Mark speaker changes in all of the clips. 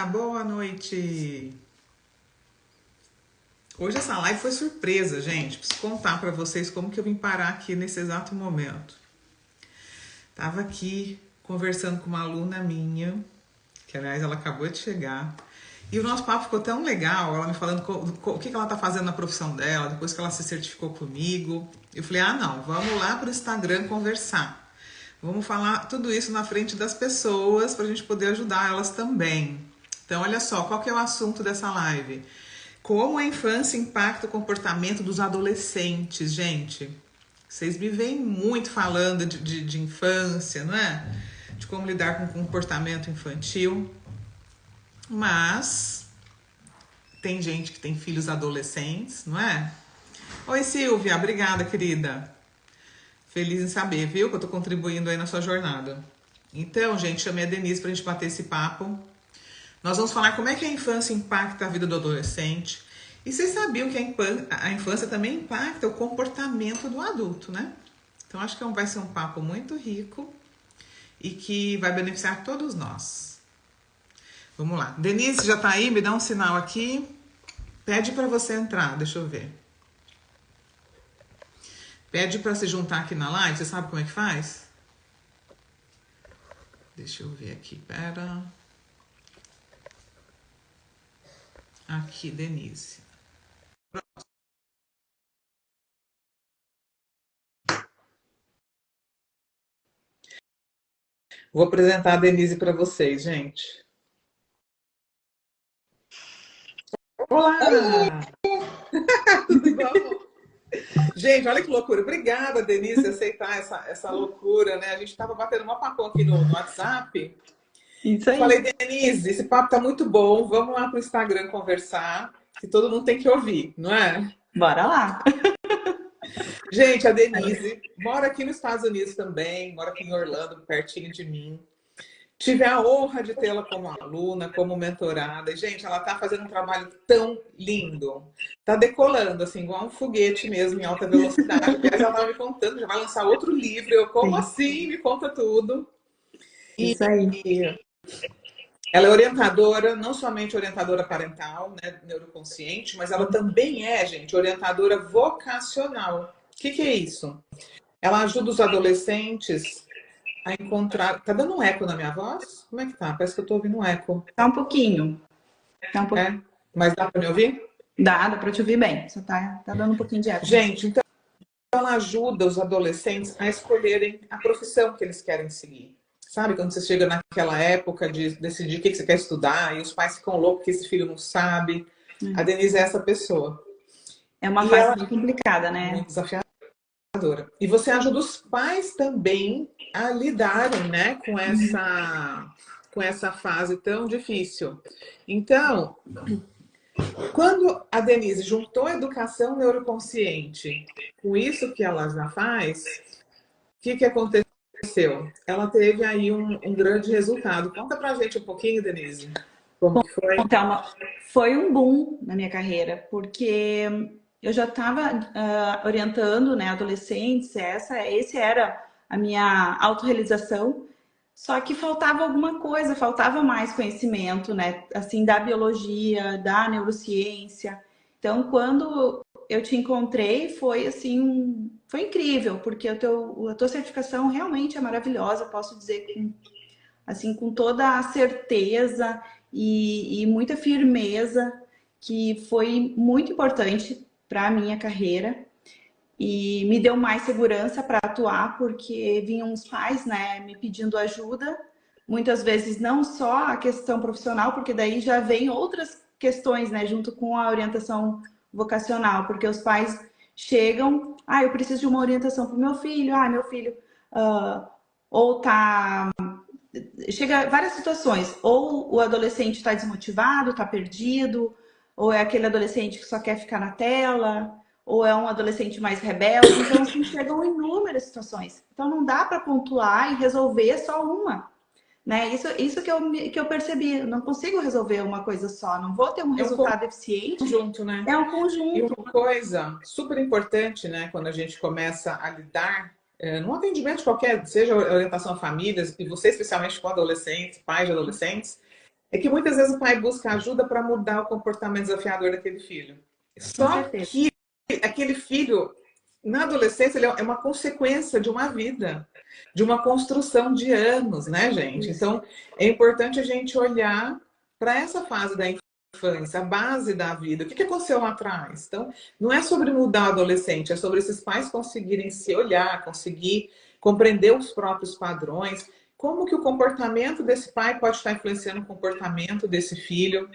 Speaker 1: boa noite. Hoje essa live foi surpresa, gente. Preciso contar para vocês como que eu vim parar aqui nesse exato momento. Tava aqui conversando com uma aluna minha, que aliás ela acabou de chegar. E o nosso papo ficou tão legal, ela me falando o que ela tá fazendo na profissão dela, depois que ela se certificou comigo. Eu falei, não, vamos lá pro Instagram conversar. Vamos falar tudo isso na frente das pessoas para a gente poder ajudar elas também. Então, olha só, qual que é o assunto dessa live? Como a infância impacta o comportamento dos adolescentes, gente. Vocês me veem muito falando de infância, não é? De como lidar com o comportamento infantil. Mas tem gente que tem filhos adolescentes, não é? Oi, Silvia, obrigada, querida. Feliz em saber, viu? Que eu tô contribuindo aí na sua jornada. Então, gente, chamei a Denise pra gente bater esse papo. Nós vamos falar como é que a infância impacta a vida do adolescente. E vocês sabiam que a infância também impacta o comportamento do adulto, né? Então, acho que vai ser um papo muito rico e que vai beneficiar todos nós. Vamos lá. Denise, já tá aí? Me dá um sinal aqui. Pede para você entrar, deixa eu ver. Pede para se juntar aqui na live, você sabe como é que faz? Deixa eu ver aqui, pera. Aqui, Denise. Pronto. Vou apresentar a Denise para vocês, gente. Olá! Tudo bom? Gente, olha que loucura. Obrigada, Denise, por aceitar essa loucura, né? A gente estava batendo uma papo aqui no WhatsApp.
Speaker 2: Isso aí.
Speaker 1: Falei, Denise, esse papo tá muito bom. Vamos lá pro Instagram conversar, que todo mundo tem que ouvir, não é?
Speaker 2: Bora lá.
Speaker 1: Gente, a Denise mora aqui nos Estados Unidos também, mora aqui em Orlando, pertinho de mim. Tive a honra de tê-la como aluna, como mentorada. E, gente, ela tá fazendo um trabalho tão lindo. Tá decolando, assim, igual um foguete mesmo, em alta velocidade. Aliás, ela tava me contando, já vai lançar outro livro. Eu, como assim? Me conta tudo.
Speaker 2: Isso aí.
Speaker 1: Ela é orientadora, não somente orientadora parental, né, neuroconsciente, mas ela também é, gente, orientadora vocacional. O que é isso? Ela ajuda os adolescentes a encontrar... Tá dando um eco na minha voz? Como é que tá? Parece que eu tô ouvindo um eco.
Speaker 2: Tá um pouquinho.
Speaker 1: É? Mas dá para me ouvir?
Speaker 2: Dá pra te ouvir bem. Só tá dando um pouquinho de eco.
Speaker 1: Gente, então ela ajuda os adolescentes a escolherem a profissão que eles querem seguir. Sabe, quando você chega naquela época de decidir o que você quer estudar e os pais ficam loucos que esse filho não sabe. A Denise é essa pessoa.
Speaker 2: É uma fase muito complicada, né?
Speaker 1: Muito desafiadora. E você ajuda os pais também a lidarem, né, com essa fase tão difícil. Então, quando a Denise juntou a educação neuroconsciente com isso que ela já faz, o que aconteceu? Ela teve aí um grande resultado. Conta pra gente um pouquinho, Denise, como que foi?
Speaker 2: Então, foi um boom na minha carreira, porque eu já estava orientando, né, adolescentes, esse era a minha autorrealização, só que faltava alguma coisa, faltava mais conhecimento, né, assim, da biologia, da neurociência. Então, quando eu te encontrei, foi assim, foi incrível, porque a tua certificação realmente é maravilhosa, posso dizer com toda a certeza e muita firmeza, que foi muito importante para a minha carreira e me deu mais segurança para atuar, porque vinham os pais, né, me pedindo ajuda, muitas vezes não só a questão profissional, porque daí já vem outras questões, né, junto com a orientação vocacional, porque os pais chegam, eu preciso de uma orientação para o meu filho, meu filho ou tá... Chega várias situações, ou o adolescente está desmotivado, está perdido, ou é aquele adolescente que só quer ficar na tela, ou é um adolescente mais rebelde. Então, assim, chegam inúmeras situações. Então, não dá para pontuar e resolver só uma. Né? Isso que eu percebi. Eu não consigo resolver uma coisa só. Não vou ter um resultado eficiente.
Speaker 1: Conjunto, né?
Speaker 2: É um conjunto.
Speaker 1: E uma coisa super importante, né? Quando a gente começa a lidar num atendimento qualquer, seja orientação a famílias, e você especialmente com adolescentes, pais de adolescentes, é que muitas vezes o pai busca ajuda para mudar o comportamento desafiador daquele filho. Só que aquele filho, na adolescência, ele é uma consequência de uma vida, de uma construção de anos, né, gente? Então, é importante a gente olhar para essa fase da infância, a base da vida. O que aconteceu lá atrás? Então, não é sobre mudar o adolescente, é sobre esses pais conseguirem se olhar, conseguir compreender os próprios padrões, como que o comportamento desse pai pode estar influenciando o comportamento desse filho.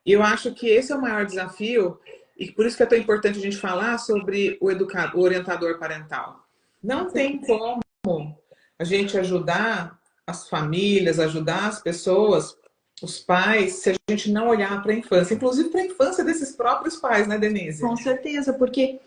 Speaker 1: E eu acho que esse é o maior desafio, e por isso que é tão importante a gente falar sobre o educador, o orientador parental. Não tem como a gente ajudar as famílias, ajudar as pessoas, os pais, se a gente não olhar para a infância, inclusive para a infância desses próprios pais, né, Denise?
Speaker 2: Com certeza, porque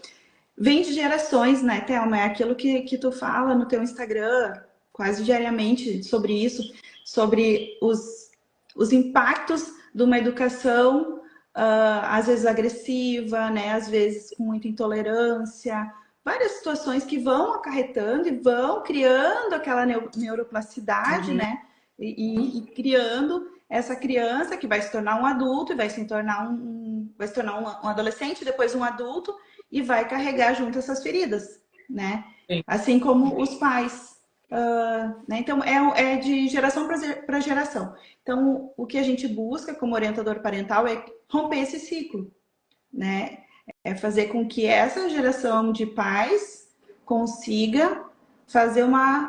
Speaker 2: vem de gerações, né, Thelma? É aquilo que tu fala no teu Instagram quase diariamente sobre isso, sobre os impactos de uma educação, às vezes agressiva, né, às vezes com muita intolerância, várias situações que vão acarretando e vão criando aquela neuroplasticidade, né, e criando essa criança que vai se tornar um adulto e vai se tornar vai se tornar um adolescente, depois um adulto, e vai carregar junto essas feridas, né?
Speaker 1: Sim.
Speaker 2: Assim como os pais. Né? Então, é de geração para geração. Então, o que a gente busca como orientador parental é romper esse ciclo, né? É fazer com que essa geração de pais consiga fazer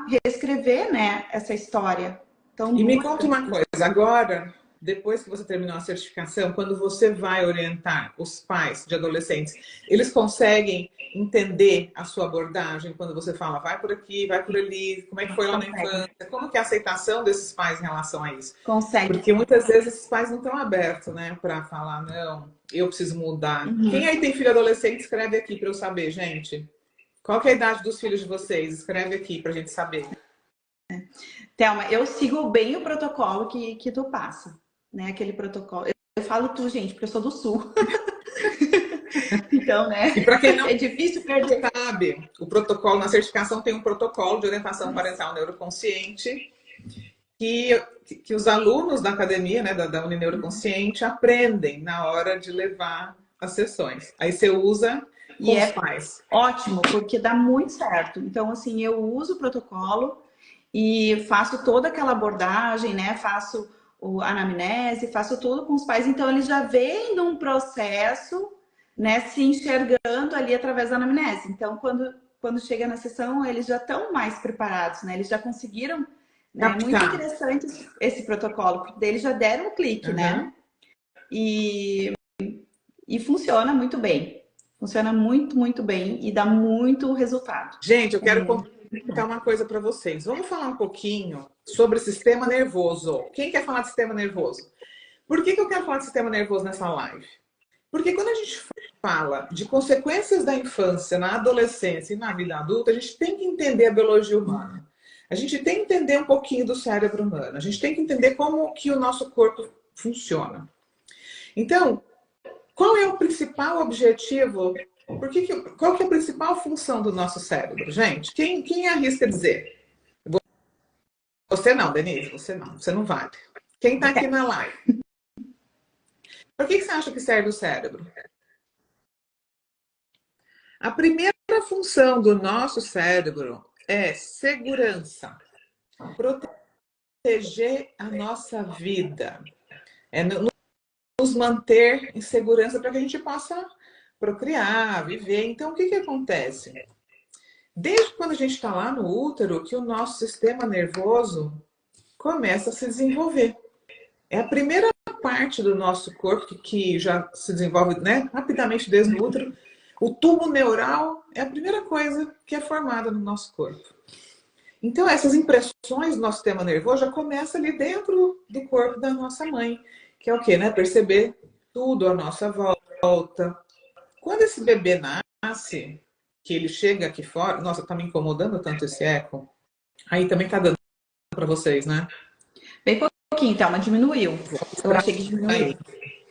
Speaker 2: reescrever, né, essa história. Então,
Speaker 1: e me conta uma coisa, agora, depois que você terminou a certificação, quando você vai orientar os pais de adolescentes, eles conseguem entender a sua abordagem quando você fala, vai por aqui, vai por ali, como é que foi lá na infância, como que é a aceitação desses pais em relação a isso?
Speaker 2: Consegue.
Speaker 1: Porque muitas vezes esses pais não estão abertos, né, para falar, não, eu preciso mudar. Quem aí tem filho adolescente, escreve aqui para eu saber, gente. Qual que é a idade dos filhos de vocês? Escreve aqui para a gente saber.
Speaker 2: Thelma, eu sigo bem o protocolo que tu passa, né? Aquele protocolo. Eu falo tu, gente, porque eu sou do Sul. Então, né?
Speaker 1: E para quem não
Speaker 2: é difícil perder.
Speaker 1: sabe, o protocolo, na certificação tem um protocolo de orientação parental neuroconsciente que os alunos da academia, né, da Uninneuroconsciente, aprendem na hora de levar as sessões. Aí você usa com os pais.
Speaker 2: Ótimo, porque dá muito certo. Então, assim, eu uso o protocolo e faço toda aquela abordagem, né? Faço a anamnese, faço tudo com os pais. Então, eles já vêm de um processo, né? Se enxergando ali através da anamnese. Então, quando chega na sessão, eles já estão mais preparados, né? Eles já conseguiram, né? É muito interessante esse protocolo, porque eles já deram um clique, né? E funciona muito bem. Funciona muito, muito bem e dá muito resultado.
Speaker 1: Gente, eu quero contar uma coisa para vocês. Vamos falar um pouquinho sobre o sistema nervoso. Quem quer falar de sistema nervoso? Por que eu quero falar de sistema nervoso nessa live? Porque quando a gente fala de consequências da infância na adolescência e na vida adulta, a gente tem que entender a biologia humana. A gente tem que entender um pouquinho do cérebro humano. A gente tem que entender como que o nosso corpo funciona. Então, qual é o principal objetivo? Qual que é a principal função do nosso cérebro, gente? Quem arrisca dizer? Você não, Denise, você não. Você não vale. Quem está aqui na live? Por que você acha que serve o cérebro? A primeira função do nosso cérebro é segurança. Proteger a nossa vida. É nos manter em segurança para que a gente possa procriar, viver. Então, o que acontece? Desde quando a gente está lá no útero, que o nosso sistema nervoso começa a se desenvolver. É a primeira parte do nosso corpo que já se desenvolve, né, rapidamente desde o útero. O tubo neural é a primeira coisa que é formada no nosso corpo. Então, essas impressões do nosso sistema nervoso já começam ali dentro do corpo da nossa mãe, que é o quê, né? Perceber tudo à nossa volta. Quando esse bebê nasce, que ele chega aqui fora... Nossa, tá me incomodando tanto esse eco. Aí também tá dando para vocês, né?
Speaker 2: Bem pouquinho, então, mas diminuiu. Eu achei que diminuiu.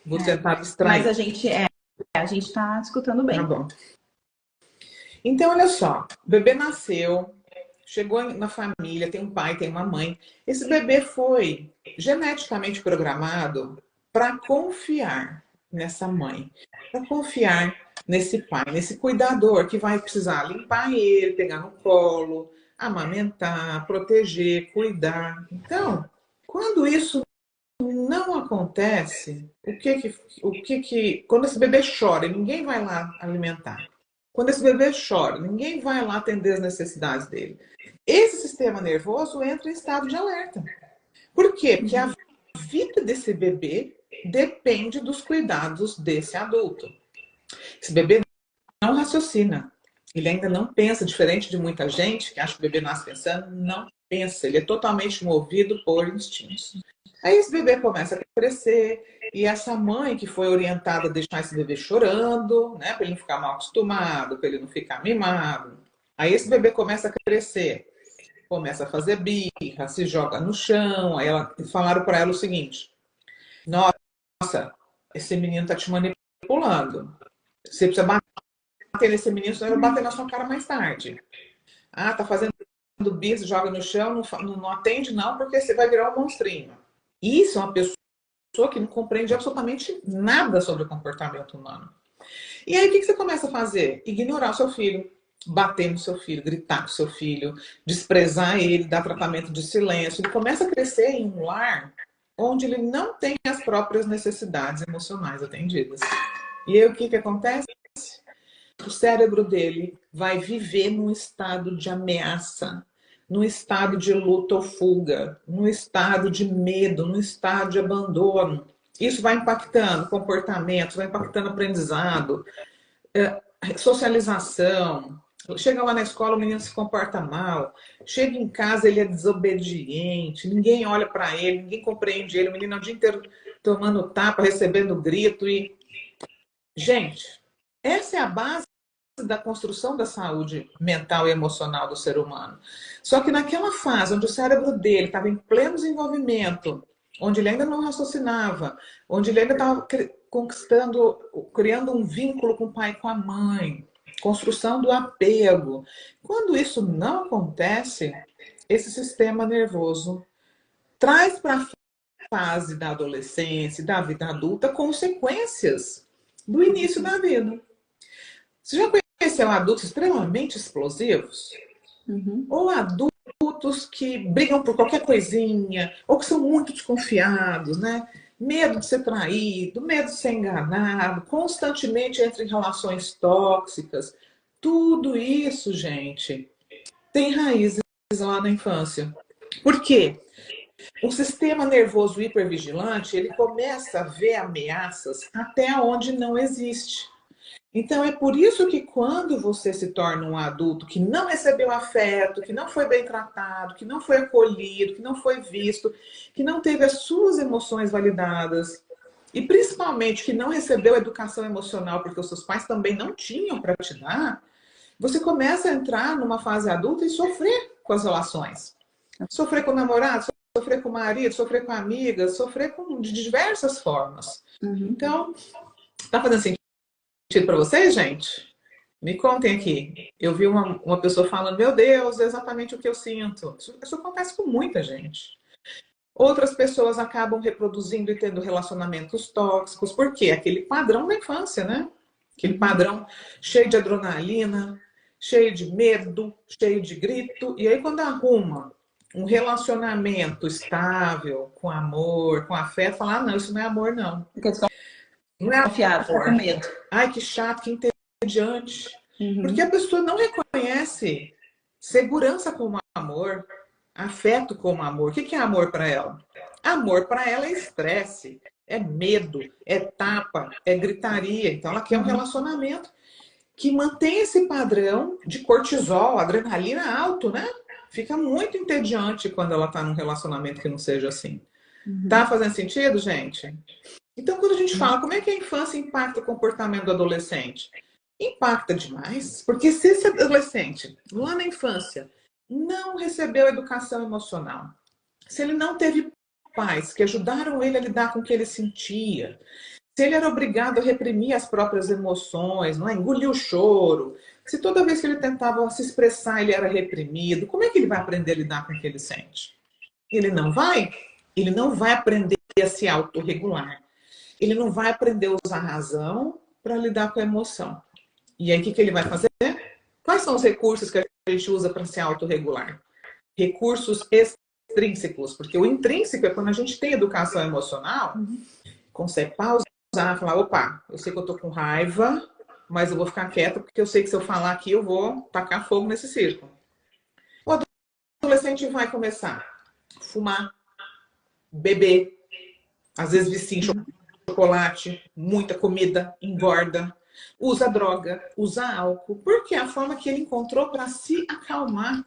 Speaker 1: Vou tentar distrair.
Speaker 2: Mas a gente tá escutando bem.
Speaker 1: Tá bom. Então, olha só. O bebê nasceu, chegou na família, tem um pai, tem uma mãe. Esse bebê foi geneticamente programado para confiar nessa mãe, para confiar nesse pai, nesse cuidador que vai precisar limpar ele, pegar no colo, amamentar, proteger, cuidar. Então, quando isso não acontece, quando esse bebê chora e ninguém vai lá alimentar, quando esse bebê chora, ninguém vai lá atender as necessidades dele. Esse sistema nervoso entra em estado de alerta. Por quê? Porque a vida desse bebê depende dos cuidados desse adulto. Esse bebê não raciocina. Ele ainda não pensa, diferente de muita gente que acha que o bebê nasce pensando, não pensa. Ele é totalmente movido por instintos. Aí esse bebê começa a crescer e essa mãe que foi orientada a deixar esse bebê chorando, né, para ele não ficar mal acostumado, para ele não ficar mimado. Aí esse bebê começa a crescer, começa a fazer birra, se joga no chão. Aí falaram para ela o seguinte: nossa, esse menino tá te manipulando. Você precisa bater nesse menino, senão ele vai bater na sua cara mais tarde. Ah, tá fazendo birra, se joga no chão, não atende não, porque você vai virar um monstrinho. Isso é uma pessoa que não compreende absolutamente nada sobre o comportamento humano. E aí, o que você começa a fazer? Ignorar o seu filho, bater no seu filho, gritar com o seu filho, desprezar ele, dar tratamento de silêncio. Ele começa a crescer em um lar onde ele não tem as próprias necessidades emocionais atendidas. E aí, o que acontece? O cérebro dele vai viver num estado de ameaça, num estado de luta ou fuga, num estado de medo, num estado de abandono. Isso vai impactando comportamento, vai impactando aprendizado, socialização. Chega lá na escola, o menino se comporta mal. Chega em casa, ele é desobediente. Ninguém olha para ele, ninguém compreende ele. O menino o dia inteiro tomando tapa, recebendo grito. Gente, essa é a base da construção da saúde mental e emocional do ser humano. Só que naquela fase onde o cérebro dele estava em pleno desenvolvimento, onde ele ainda não raciocinava, onde ele ainda estava conquistando, criando um vínculo com o pai e com a mãe, construção do apego. Quando isso não acontece, esse sistema nervoso traz para a fase da adolescência, da vida adulta, consequências do início da vida. Você já conheceu adultos extremamente explosivos?
Speaker 2: Uhum.
Speaker 1: Ou adultos que brigam por qualquer coisinha, ou que são muito desconfiados, né? Medo de ser traído, medo de ser enganado, constantemente entra em relações tóxicas. Tudo isso, gente, tem raízes lá na infância. Por quê? O sistema nervoso hipervigilante, ele começa a ver ameaças até onde não existe. Então, é por isso que quando você se torna um adulto que não recebeu afeto, que não foi bem tratado, que não foi acolhido, que não foi visto, que não teve as suas emoções validadas, e principalmente que não recebeu educação emocional porque os seus pais também não tinham para te dar, você começa a entrar numa fase adulta e sofrer com as relações. Sofrer com o namorado, sofrer com o marido, sofrer com a amiga, sofrer de diversas formas. Então, tá fazendo sentido para vocês, gente? Me contem aqui. Eu vi uma pessoa falando, meu Deus, é exatamente o que eu sinto. Isso acontece com muita gente. Outras pessoas acabam reproduzindo e tendo relacionamentos tóxicos. Por quê? Aquele padrão da infância, né? Aquele padrão cheio de adrenalina, cheio de medo, cheio de grito. E aí, quando arruma um relacionamento estável, com amor, com afeto, fala, ah, não, isso não é amor, não. Não é
Speaker 2: Confiado, fica com medo.
Speaker 1: Ai, que chato, que entediante. Porque a pessoa não reconhece segurança como amor, afeto como amor. O que é amor para ela? Amor para ela é estresse, é medo, é tapa, é gritaria. Então ela quer um relacionamento que mantém esse padrão de cortisol, adrenalina alto, né? Fica muito entediante quando ela está num relacionamento que não seja assim. Tá fazendo sentido, gente? Então, quando a gente fala como é que a infância impacta o comportamento do adolescente? Impacta demais, porque se esse adolescente, lá na infância, não recebeu educação emocional, se ele não teve pais que ajudaram ele a lidar com o que ele sentia, se ele era obrigado a reprimir as próprias emoções, não é? Engolir o choro, Se toda vez que ele tentava se expressar, ele era reprimido, como é que ele vai aprender a lidar com o que ele sente? Ele não vai. Ele não vai aprender a se autorregular. Ele não vai aprender a usar a razão para lidar com a emoção. E aí, o que ele vai fazer? Quais são os recursos que a gente usa para se autorregular? Recursos extrínsecos, porque o intrínseco é quando a gente tem educação emocional, consegue pausar, falar, opa, eu sei que eu tô com raiva, mas eu vou ficar quieta, porque eu sei que se eu falar aqui, eu vou tacar fogo nesse circo. O adolescente vai começar a fumar, beber, às vezes vicia em chocolate, muita comida, engorda, usa droga, usa álcool, porque é a forma que ele encontrou para se acalmar,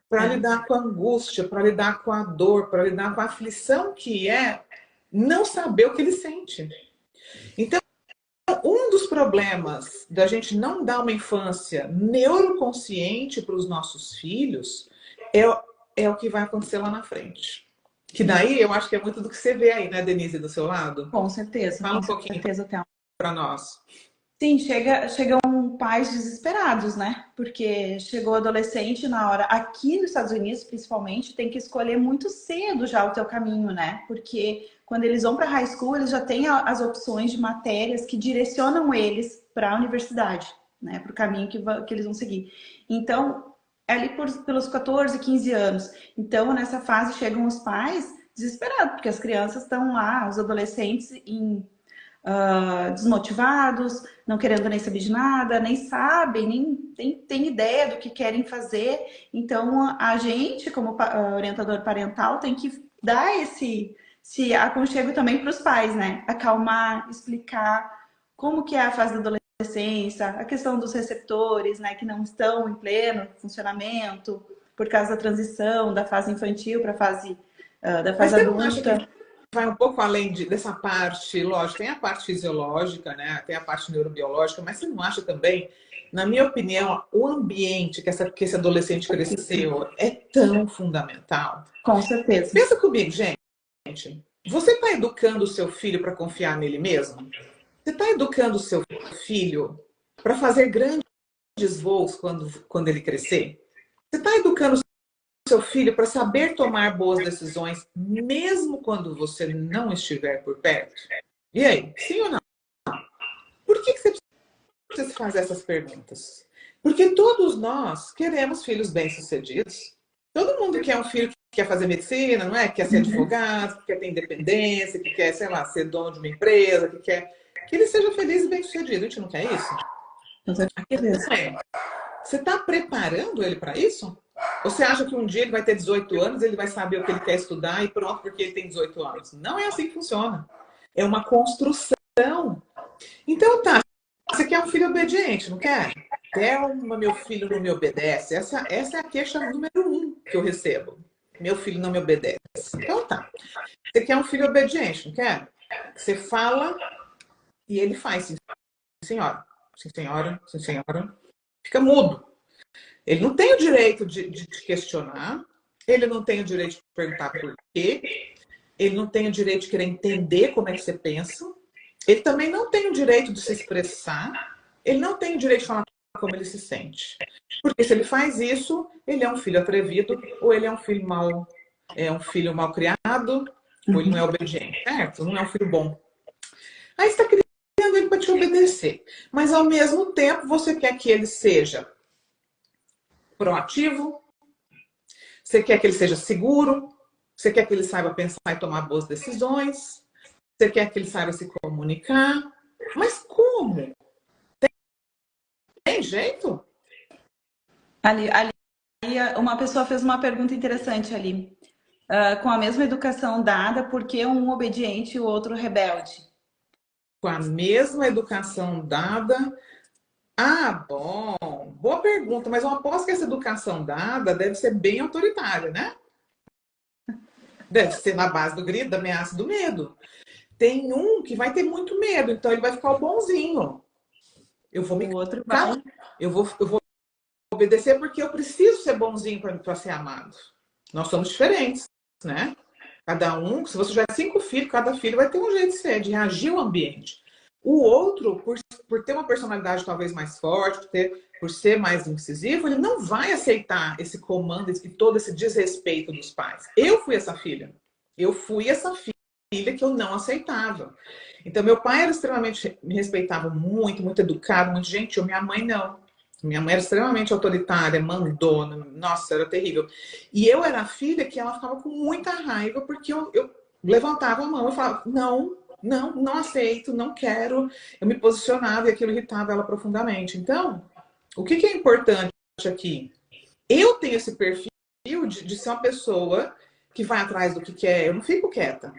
Speaker 1: para lidar com a angústia, para lidar com a dor, para lidar com a aflição que é não saber o que ele sente. Então, um dos problemas da gente não dar uma infância neuroconsciente para os nossos filhos é o que vai acontecer lá na frente. Que daí eu acho que é muito do que você vê aí, né, Denise, do seu lado?
Speaker 2: Com certeza.
Speaker 1: Fala
Speaker 2: um pouquinho
Speaker 1: para nós.
Speaker 2: Sim, chegam pais desesperados, né? Porque chegou adolescente na hora, aqui nos Estados Unidos, principalmente, tem que escolher muito cedo já o teu caminho, né? Porque quando eles vão para high school, eles já têm as opções de matérias que direcionam eles para a universidade, né? Para o caminho que eles vão seguir. Então, é ali pelos 14, 15 anos. Então, nessa fase chegam os pais desesperados, porque as crianças estão lá, os adolescentes desmotivados, não querendo nem saber de nada, nem sabem, nem tem ideia do que querem fazer. Então, a gente, como orientador parental, tem que dar esse aconchego também para os pais, né? Acalmar, explicar como que é a fase da adolescência, a questão dos receptores, né, que não estão em pleno funcionamento por causa da transição da fase infantil para a fase da fase adulta.
Speaker 1: Vai um pouco além dessa parte, lógico, tem a parte fisiológica, né? Tem a parte neurobiológica, mas você não acha também, na minha opinião, o ambiente que esse adolescente cresceu é tão fundamental?
Speaker 2: Com certeza.
Speaker 1: Pensa comigo, gente. Você está educando o seu filho para confiar nele mesmo? Você está educando o seu filho para fazer grandes voos quando ele crescer? Você está educando o seu filho para saber tomar boas decisões, mesmo quando você não estiver por perto? E aí, sim ou não? Por que você precisa fazer essas perguntas? Porque todos nós queremos filhos bem-sucedidos. Todo mundo quer um filho que quer fazer medicina, não é? Que quer ser advogado, que quer ter independência, que quer, sei lá, ser dono de uma empresa, que quer que ele seja feliz e bem-sucedido. A gente não quer isso? Você está preparando ele para isso? Você acha que um dia ele vai ter 18 anos, ele vai saber o que ele quer estudar e pronto, porque ele tem 18 anos? Não é assim que funciona. É uma construção. Então tá, você quer um filho obediente, não quer? Meu filho não me obedece. Essa é a queixa número 1 que eu recebo. Meu filho não me obedece. Então tá. Você quer um filho obediente, não quer? Você fala e ele faz. Sim, senhora. Sim, senhora. Sim, senhora. Fica mudo. Ele não tem o direito de te questionar, ele não tem o direito de perguntar por quê, ele não tem o direito de querer entender como é que você pensa, ele também não tem o direito de se expressar, ele não tem o direito de falar como ele se sente. Porque se ele faz isso, ele é um filho atrevido, ou ele é um filho mal criado, ou ele não é obediente, certo? Não é um filho bom. Aí você está criando ele para te obedecer, mas ao mesmo tempo você quer que ele seja proativo, você quer que ele seja seguro, você quer que ele saiba pensar e tomar boas decisões, você quer que ele saiba se comunicar, mas como? Tem jeito?
Speaker 2: Ali, uma pessoa fez uma pergunta interessante ali. Com a mesma educação dada, por que um obediente e o outro rebelde?
Speaker 1: Com a mesma educação dada. Ah, bom. Boa pergunta, mas eu aposto que essa educação dada deve ser bem autoritária, né? Deve ser na base do grito, da ameaça, do medo. Tem um que vai ter muito medo, então ele vai ficar o bonzinho. Eu vou me
Speaker 2: outro vai.
Speaker 1: Eu vou obedecer porque eu preciso ser bonzinho para ser amado. Nós somos diferentes, né? Cada um, se você tiver 5 filhos, cada filho vai ter um jeito de ser, de reagir ao ambiente. O outro, por ter uma personalidade talvez mais forte, por ser mais incisivo, ele não vai aceitar esse comando e todo esse desrespeito dos pais. Eu fui essa filha. Eu fui essa filha que eu não aceitava. Então, meu pai era extremamente, me respeitava muito, muito educado, muito gentil. Minha mãe não. Minha mãe era extremamente autoritária, mandona. Nossa, era terrível. E eu era a filha que ela ficava com muita raiva porque eu levantava a mão e falava, não, não, não aceito, não quero. Eu me posicionava e aquilo irritava ela profundamente. Então, o que é importante aqui? Eu tenho esse perfil de ser uma pessoa que vai atrás do que quer. Eu não fico quieta,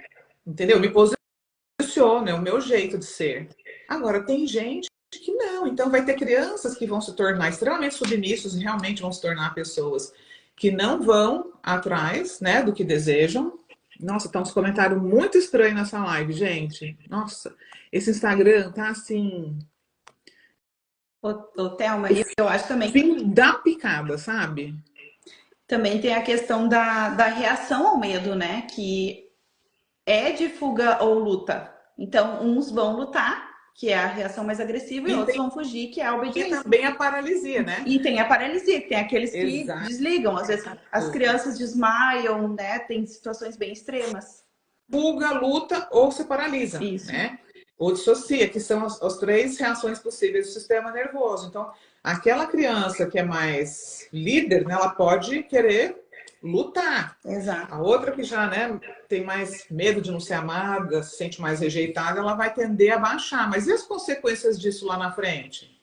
Speaker 1: entendeu? Eu me posiciono, é o meu jeito de ser. Agora, tem gente que não. Então, vai ter crianças que vão se tornar extremamente submissos e realmente vão se tornar pessoas que não vão atrás, né, do que desejam. Nossa, tá uns comentários muito estranhos nessa live, gente. Nossa, esse Instagram tá assim...
Speaker 2: Ô, Thelma, e eu acho também.
Speaker 1: Fim da picada, sabe?
Speaker 2: Também tem a questão da reação ao medo, né? Que é de fuga ou luta. Então, uns vão lutar, que é a reação mais agressiva, e outros vão fugir, que é a
Speaker 1: E
Speaker 2: obediência.
Speaker 1: também a paralisia, né?
Speaker 2: E tem a paralisia, que tem aqueles que
Speaker 1: Exato.
Speaker 2: desligam. Às vezes as crianças desmaiam, né? Tem situações bem extremas.
Speaker 1: Fuga, luta ou se paralisa,
Speaker 2: Isso.
Speaker 1: né? Ou dissocia, que são as três reações possíveis do sistema nervoso. Então, aquela criança que é mais líder, né, ela pode querer lutar.
Speaker 2: Exato.
Speaker 1: A outra que já, né, tem mais medo de não ser amada, se sente mais rejeitada, ela vai tender a baixar. Mas e as consequências disso lá na frente?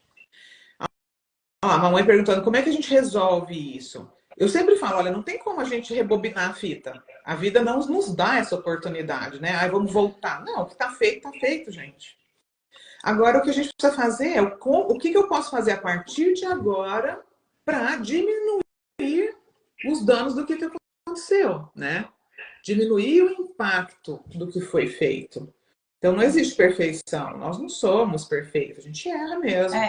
Speaker 1: A mamãe perguntando como é que a gente resolve isso. Eu sempre falo, olha, não tem como a gente rebobinar a fita. A vida não nos dá essa oportunidade, né? Aí vamos voltar. Não, o que tá feito, gente. Agora, o que a gente precisa fazer é o que eu posso fazer a partir de agora para diminuir os danos do que aconteceu, né? Diminuir o impacto do que foi feito. Então, não existe perfeição. Nós não somos perfeitos. A gente erra mesmo.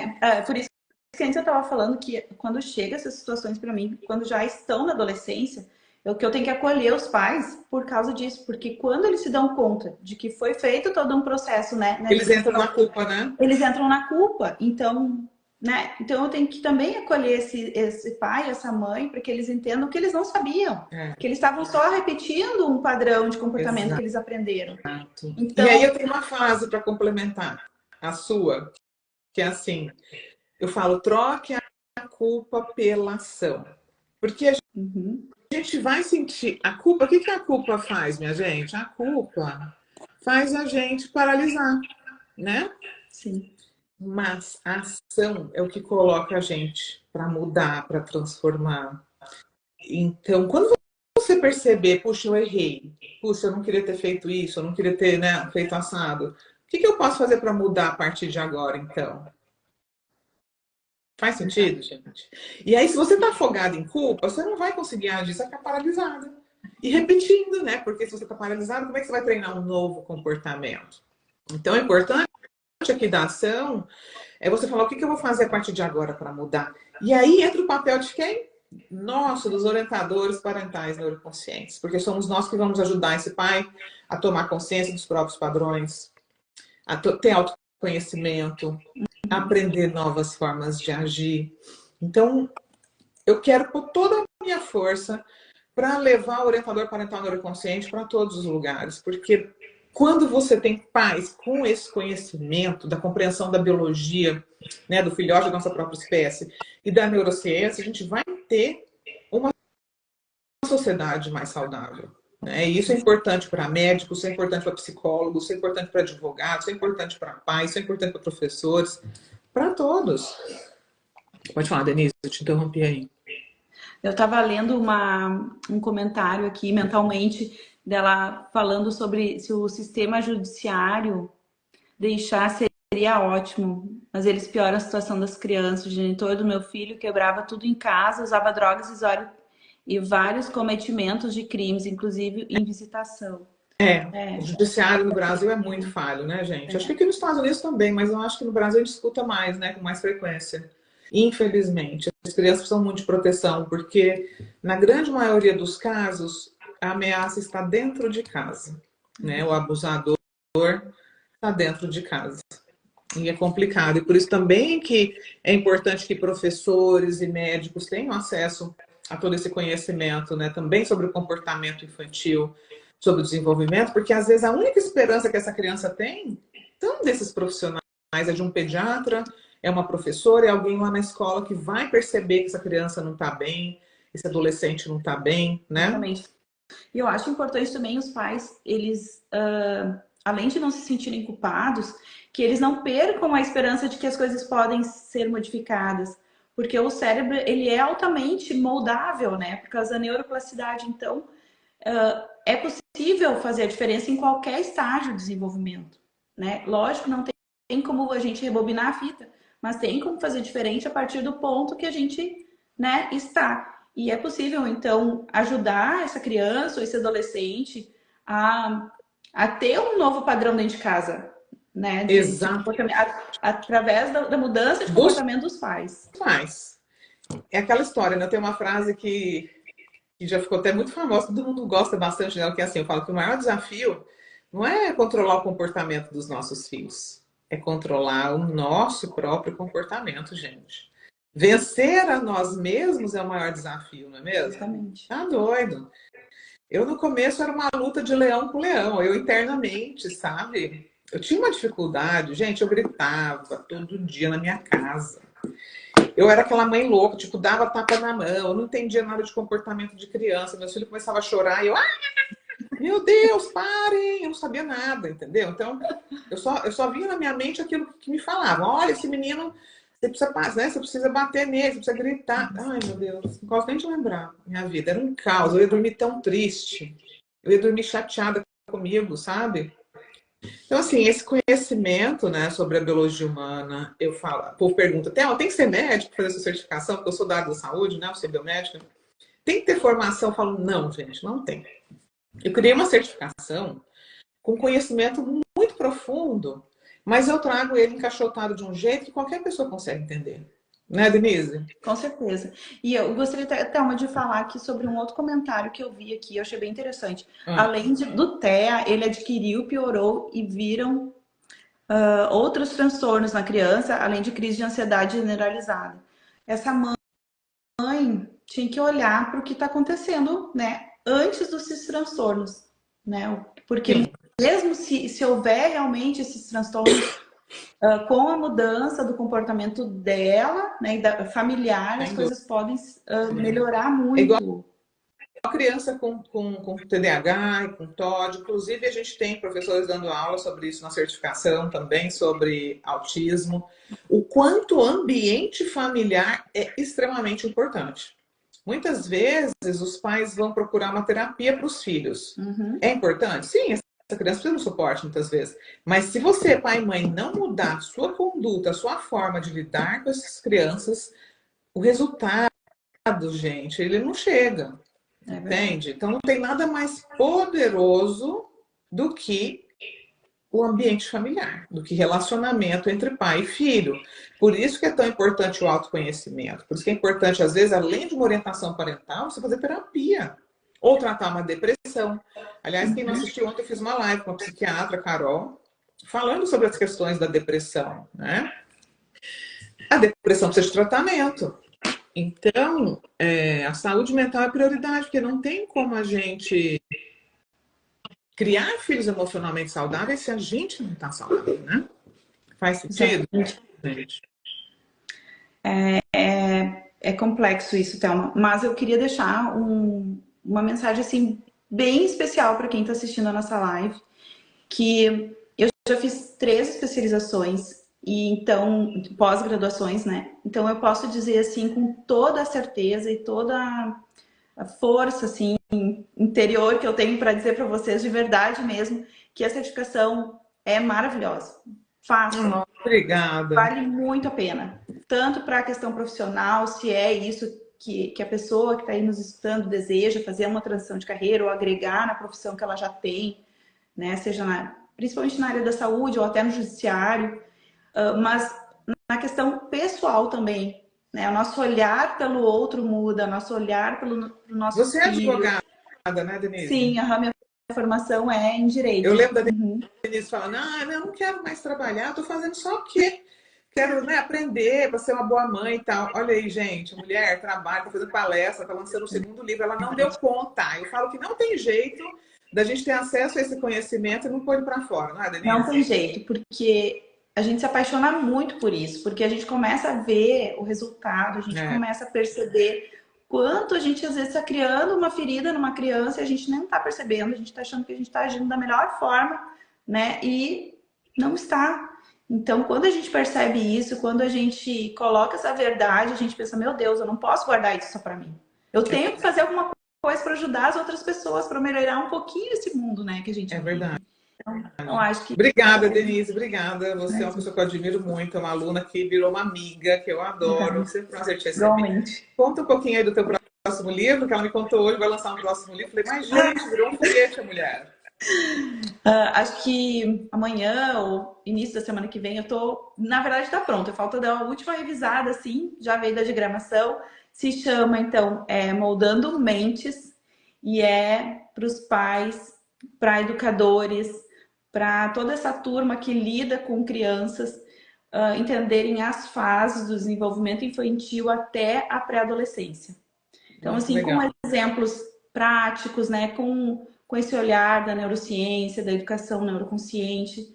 Speaker 2: Por isso que antes eu estava falando que quando chega essas situações para mim, quando já estão na adolescência, que eu tenho que acolher os pais por causa disso, porque quando eles se dão conta de que foi feito todo um processo, né?
Speaker 1: Eles entram na culpa, né?
Speaker 2: Eles entram na culpa, então, né? Então eu tenho que também acolher esse pai, essa mãe, para que eles entendam que eles não sabiam, que eles estavam só repetindo um padrão de comportamento que eles aprenderam.
Speaker 1: Então... E aí eu tenho uma frase para complementar, a sua, que é assim, eu falo, troque a culpa pela ação. Porque a gente vai sentir a culpa. O que a culpa faz, minha gente? A culpa faz a gente paralisar, né?
Speaker 2: Sim.
Speaker 1: Mas a ação é o que coloca a gente para mudar, para transformar. Então, quando você perceber, puxa, eu errei, puxa, eu não queria ter feito isso, eu não queria ter, né, feito assado, o que eu posso fazer para mudar a partir de agora, então? Faz sentido, gente? E aí, se você está afogado em culpa, você não vai conseguir agir, você vai ficar paralisado. E repetindo, né? Porque se você está paralisado, como é que você vai treinar um novo comportamento? Então, é importante aqui da ação é você falar o que eu vou fazer a partir de agora para mudar. E aí entra o papel de quem? Nosso, dos orientadores parentais neuroconscientes. Porque somos nós que vamos ajudar esse pai a tomar consciência dos próprios padrões, a ter autoconhecimento, aprender novas formas de agir. Então, eu quero pôr toda a minha força para levar o orientador parental neuroconsciente para todos os lugares, porque quando você tem pais com esse conhecimento da compreensão da biologia, né, do filhote da nossa própria espécie e da neurociência, a gente vai ter uma sociedade mais saudável. Né? E isso é importante para médicos, isso é importante para psicólogos, isso é importante para advogados, isso é importante para pais, isso é importante para professores, para todos. Pode falar, Denise, eu te interrompi aí.
Speaker 2: Eu estava lendo um comentário aqui mentalmente dela falando sobre se o sistema judiciário deixar seria ótimo, mas eles pioram a situação das crianças. O genitor do meu filho quebrava tudo em casa, usava drogas e vários cometimentos de crimes, inclusive em visitação.
Speaker 1: O judiciário no Brasil é muito falho, né, gente? Acho que aqui nos Estados Unidos também, mas eu acho que no Brasil a gente escuta mais, né, com mais frequência. Infelizmente, as crianças precisam muito de proteção, porque na grande maioria dos casos, a ameaça está dentro de casa, né? O abusador está dentro de casa. E é complicado. E por isso também que é importante que professores e médicos tenham acesso a todo esse conhecimento, né? Também sobre o comportamento infantil, sobre o desenvolvimento, porque às vezes a única esperança que essa criança tem são desses profissionais, é de um pediatra, é uma professora, é alguém lá na escola que vai perceber que essa criança não está bem, esse adolescente não está bem, né?
Speaker 2: Exatamente. E eu acho importante também os pais, eles, além de não se sentirem culpados, que eles não percam a esperança de que as coisas podem ser modificadas. Porque o cérebro, ele é altamente moldável, né? Por causa da neuroplasticidade. Então, é possível fazer a diferença em qualquer estágio de desenvolvimento, né? Lógico, não tem como a gente rebobinar a fita, mas tem como fazer diferente a partir do ponto que a gente, né, está. E é possível, então, ajudar essa criança ou esse adolescente a ter um novo padrão dentro de casa, né? De
Speaker 1: Exato.
Speaker 2: comportamento, através da mudança de
Speaker 1: Dos
Speaker 2: comportamento dos pais.
Speaker 1: pais. É aquela história, né? Tem uma frase que já ficou até muito famosa, todo mundo gosta bastante dela, que é assim, eu falo que o maior desafio não é controlar o comportamento dos nossos filhos, é controlar o nosso próprio comportamento, gente. Vencer a nós mesmos é o maior desafio, não é mesmo?
Speaker 2: Exatamente.
Speaker 1: Tá doido. Eu no começo era uma luta de leão com leão, eu internamente, sabe? Eu tinha uma dificuldade, gente, eu gritava todo dia na minha casa. Eu era aquela mãe louca, tipo, dava tapa na mão, eu não entendia nada de comportamento de criança. Meus filhos começavam a chorar e eu, meu Deus, parem! Eu não sabia nada, entendeu? Então, eu só via na minha mente aquilo que me falavam. Olha, esse menino, você precisa, né? Você precisa bater nele, você precisa gritar. Ai, meu Deus, não gosto nem de lembrar. Minha vida era um caos, eu ia dormir tão triste, eu ia dormir chateada comigo, sabe? Então, assim, esse conhecimento, né, sobre a biologia humana, eu falo, o povo pergunta, tem que ser médico para fazer essa certificação? Porque eu sou da área da saúde, né, eu sou biomédica. Tem que ter formação? Eu falo, não, gente, não tem. Eu criei uma certificação com conhecimento muito profundo, mas eu trago ele encaixotado de um jeito que qualquer pessoa consegue entender. Né, Denise?
Speaker 2: Com certeza. E eu gostaria, Thelma, de falar aqui sobre um outro comentário que eu vi aqui, eu achei bem interessante.
Speaker 1: Ah,
Speaker 2: Além do TEA, ele adquiriu, piorou e viram outros transtornos na criança, além de crise de ansiedade generalizada. Essa mãe tinha que olhar para o que está acontecendo, né, antes desses transtornos, né? Porque
Speaker 1: sim.
Speaker 2: mesmo se houver realmente esses transtornos, com a mudança do comportamento dela, né, e da familiar, as
Speaker 1: Sem dúvida.
Speaker 2: coisas podem melhorar
Speaker 1: É igual
Speaker 2: muito.
Speaker 1: a criança com TDAH e com TOD. Inclusive, a gente tem professores dando aula sobre isso na certificação também, sobre autismo. O quanto o ambiente familiar é extremamente importante. Muitas vezes, os pais vão procurar uma terapia para os filhos.
Speaker 2: Uhum.
Speaker 1: É importante? Sim, essa criança precisa de um suporte muitas vezes. Mas se você, pai e mãe, não mudar sua conduta, sua forma de lidar com essas crianças, o resultado, gente, ele não chega.
Speaker 2: É verdade.
Speaker 1: Entende? Então não tem nada mais poderoso do que o ambiente familiar, do que relacionamento entre pai e filho. Por isso que é tão importante o autoconhecimento. Por isso que é importante, às vezes, além de uma orientação parental, você fazer terapia. Ou tratar uma depressão. Aliás, quem não assistiu ontem, eu fiz uma live com a psiquiatra, Carol, falando sobre as questões da depressão, né? A depressão precisa de tratamento. Então, a saúde mental é prioridade, porque não tem como a gente criar filhos emocionalmente saudáveis se a gente não está saudável, né? Faz sentido,
Speaker 2: Exatamente.
Speaker 1: gente?
Speaker 2: É complexo isso, Thelma. Mas eu queria deixar uma mensagem assim bem especial para quem está assistindo a nossa live, que eu já fiz 3 especializações e então pós-graduações, né? Então eu posso dizer assim com toda a certeza e toda a força assim interior que eu tenho para dizer para vocês de verdade mesmo que a certificação é maravilhosa. Façam,
Speaker 1: Obrigada.
Speaker 2: vale muito a pena. Tanto para a questão profissional, se é isso que a pessoa que está aí nos escutando deseja, fazer uma transição de carreira ou agregar na profissão que ela já tem, né? Seja principalmente na área da saúde ou até no judiciário, mas na questão pessoal também, né? O nosso olhar pelo outro muda, o nosso olhar pelo nosso
Speaker 1: Você é
Speaker 2: filho.
Speaker 1: advogada, né, Denise?
Speaker 2: Sim, a minha formação é em direito.
Speaker 1: Eu lembro da
Speaker 2: Uhum.
Speaker 1: Denise falando, eu não quero mais trabalhar, tô fazendo só o quê? Quero, né, aprender para ser uma boa mãe e tal. Olha aí, gente, a mulher trabalha, tá fazendo palestra, tá lançando o segundo livro, ela não deu conta. Eu falo que não tem jeito da gente ter acesso a esse conhecimento e não pôr ele para fora, não é,
Speaker 2: Não
Speaker 1: Denise?
Speaker 2: tem jeito, porque a gente se apaixona muito por isso, porque a gente começa a ver o resultado, a gente
Speaker 1: É,
Speaker 2: começa a perceber quanto a gente às vezes está criando uma ferida numa criança e a gente nem está percebendo, a gente está achando que a gente está agindo da melhor forma, né? E não está. Então, quando a gente percebe isso, quando a gente coloca essa verdade, a gente pensa, meu Deus, eu não posso guardar isso só para mim. Eu tenho que fazer alguma coisa para ajudar as outras pessoas, para melhorar um pouquinho esse mundo, né, que a gente
Speaker 1: é verdade.
Speaker 2: vive. Então, acho que
Speaker 1: Obrigada, Denise, obrigada. Você é uma pessoa que eu admiro muito, é uma aluna que virou uma amiga, que eu adoro. Sempre um prazer te receber.
Speaker 2: igualmente.
Speaker 1: Conta um pouquinho aí do teu próximo livro, que ela me contou hoje, vai lançar um próximo livro. Falei, mas gente, virou um foguete a mulher.
Speaker 2: Acho que amanhã ou início da semana que vem eu tô, na verdade tá pronto, falta dar a última revisada assim, já veio da diagramação, se chama então Moldando Mentes e é para os pais, para educadores, para toda essa turma que lida com crianças, entenderem as fases do desenvolvimento infantil até a pré-adolescência. Então,
Speaker 1: Muito
Speaker 2: assim, com
Speaker 1: legal.
Speaker 2: exemplos práticos, né, com esse olhar da neurociência, da educação neuroconsciente.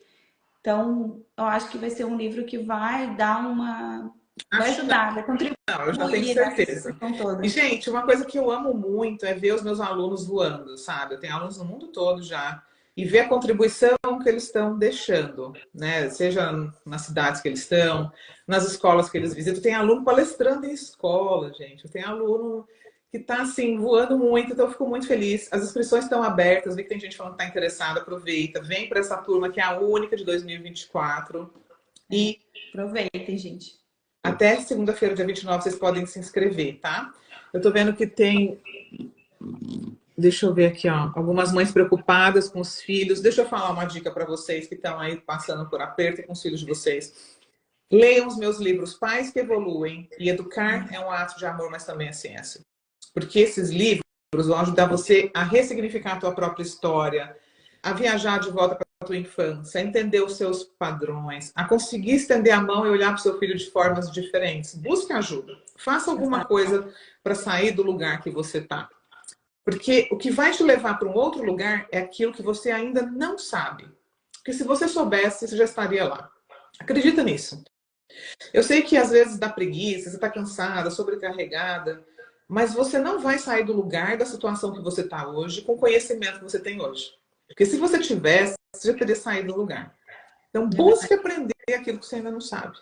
Speaker 2: Então, eu acho que vai ser um livro que vai dar uma... vai
Speaker 1: Acho
Speaker 2: ajudar, vai
Speaker 1: não, eu já tenho
Speaker 2: contribuir nessa
Speaker 1: certeza.
Speaker 2: discussão
Speaker 1: E,
Speaker 2: toda.
Speaker 1: gente, uma coisa que eu amo muito é ver os meus alunos voando, sabe? Eu tenho alunos no mundo todo já. E ver a contribuição que eles estão deixando, né? Seja nas cidades que eles estão, nas escolas que eles visitam. Tem aluno palestrando em escola, gente. Eu tenho aluno que está, assim, voando muito, então eu fico muito feliz. As inscrições estão abertas, vi que tem gente falando que está interessada, aproveita. Vem para essa turma que é a única de 2024. E
Speaker 2: Aproveitem, gente.
Speaker 1: até segunda-feira, dia 29, vocês podem se inscrever, tá? Eu tô vendo que tem. Deixa eu ver aqui, ó. Algumas mães preocupadas com os filhos. Deixa eu falar uma dica para vocês que estão aí passando por aperto com os filhos de vocês. Leiam os meus livros Pais que Evoluem e Educar é um ato de amor, mas também é ciência. Porque esses livros vão ajudar você a ressignificar a tua própria história, a viajar de volta para a tua infância, a entender os seus padrões, a conseguir estender a mão e olhar para o seu filho de formas diferentes. Busque ajuda. Faça alguma coisa para sair do lugar que você está. Porque o que vai te levar para um outro lugar é aquilo que você ainda não sabe. Porque se você soubesse, você já estaria lá. Acredita nisso. Eu sei que às vezes dá preguiça, você está cansada, sobrecarregada, mas você não vai sair do lugar da situação que você está hoje com o conhecimento que você tem hoje. Porque se você tivesse, você já teria saído do lugar. Então, busque aprender aquilo que você ainda não sabe.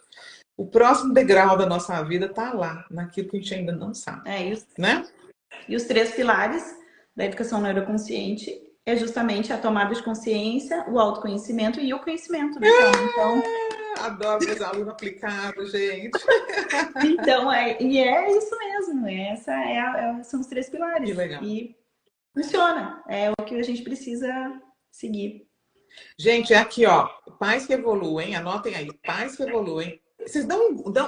Speaker 1: O próximo degrau da nossa vida está lá, naquilo que a gente ainda não sabe. Né?
Speaker 2: E os 3 pilares da educação neuroconsciente é justamente a tomada de consciência, o autoconhecimento e o conhecimento, né? Então,
Speaker 1: adoro meus alunos aplicados, gente.
Speaker 2: Então, e é isso mesmo. São os 3 pilares.
Speaker 1: Que legal.
Speaker 2: E funciona. É o que a gente precisa seguir.
Speaker 1: Gente, é aqui, ó. Pais que Evoluem, anotem aí. Pais que Evoluem. Vocês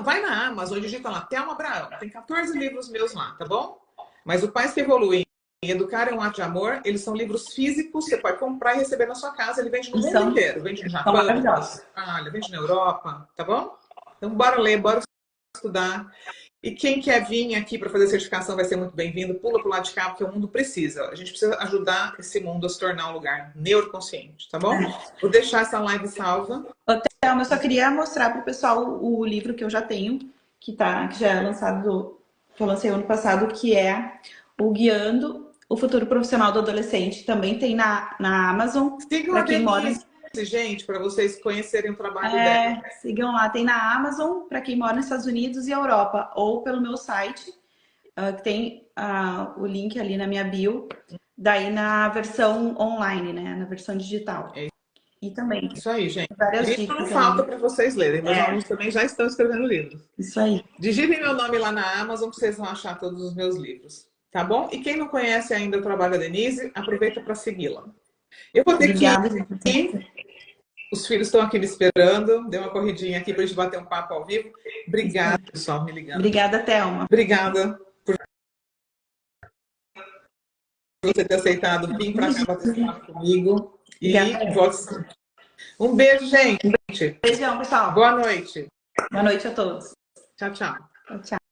Speaker 1: vai na Amazon, digita lá, Thelma Abraão. Tem 14 livros meus lá, tá bom? Mas o Pais que Evoluem e Educar é um Ato de Amor, eles são livros físicos, você pode comprar e receber na sua casa. Ele vende no mundo inteiro. Vende no Japão, vende na Austrália, vende na Europa, tá bom? Então, bora ler, bora estudar. E quem quer vir aqui para fazer certificação vai ser muito bem-vindo. Pula para o lado de cá, porque o mundo precisa. A gente precisa ajudar esse mundo a se tornar um lugar neuroconsciente, tá bom? Vou deixar essa live salva.
Speaker 2: Thelma, eu só queria mostrar para o pessoal o livro que eu já tenho, que já é lançado, que eu lancei ano passado, que é o Guiando o Futuro Profissional do Adolescente. Também tem na Amazon.
Speaker 1: Sigam a Denise, gente, para vocês conhecerem o trabalho dela.
Speaker 2: Sigam lá. Tem na Amazon para quem mora nos Estados Unidos e Europa. Ou pelo meu site, que tem o link ali na minha bio. Daí na versão online, né? Na versão digital. E também.
Speaker 1: Isso aí, gente.
Speaker 2: Várias
Speaker 1: livro
Speaker 2: dicas
Speaker 1: não falta para vocês lerem. Meus alunos também já estão escrevendo livros.
Speaker 2: Isso aí.
Speaker 1: Digitem meu nome lá na Amazon que vocês vão achar todos os meus livros. Tá bom? E quem não conhece ainda o trabalho da Denise, aproveita para segui-la. Eu vou ter que ir. Os filhos estão aqui me esperando. Deu uma corridinha aqui para a gente bater um papo ao vivo. Obrigada, pessoal, me ligando.
Speaker 2: Obrigada, Thelma.
Speaker 1: Obrigada. você ter aceitado vir para cá bater esse papo comigo. E
Speaker 2: Obrigada.
Speaker 1: volte. Um beijo, gente.
Speaker 2: Beijão, pessoal.
Speaker 1: Boa noite.
Speaker 2: Boa noite a todos.
Speaker 1: Tchau, tchau.
Speaker 2: Tchau, tchau.